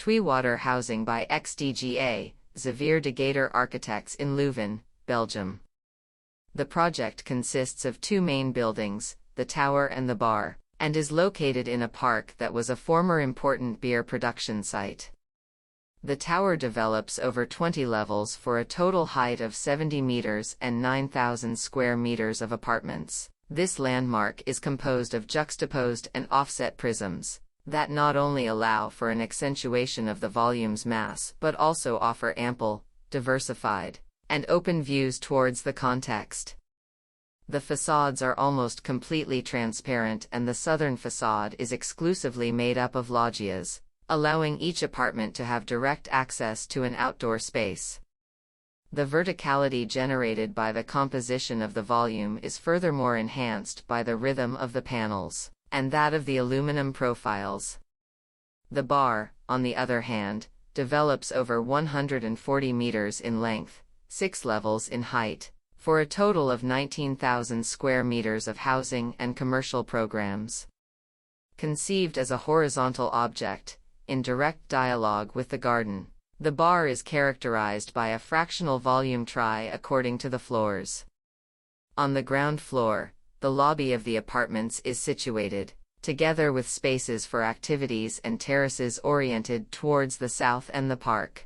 Tweewater housing by XDGA, Xaveer De Geyter Architects in Leuven, Belgium. The project consists of two main buildings, the tower and the bar, and is located in a park that was a former important beer production site. The tower develops over 20 levels for a total height of 70 meters and 9,000 square meters of apartments. This landmark is composed of juxtaposed and offset prisms that not only allow for an accentuation of the volume's mass but also offer ample, diversified, and open views towards the context. The facades are almost completely transparent and the southern facade is exclusively made up of loggias, allowing each apartment to have direct access to an outdoor space. The verticality generated by the composition of the volume is furthermore enhanced by the rhythm of the panels and that of the aluminum profiles. The bar, on the other hand, develops over 140 meters in length, 6 levels in height, for a total of 19,000 square meters of housing and commercial programs. Conceived as a horizontal object, in direct dialogue with the garden, the bar is characterized by a fractional volume trie according to the floors. On the ground floor, the lobby of the apartments is situated, together with spaces for activities and terraces oriented towards the south and the park.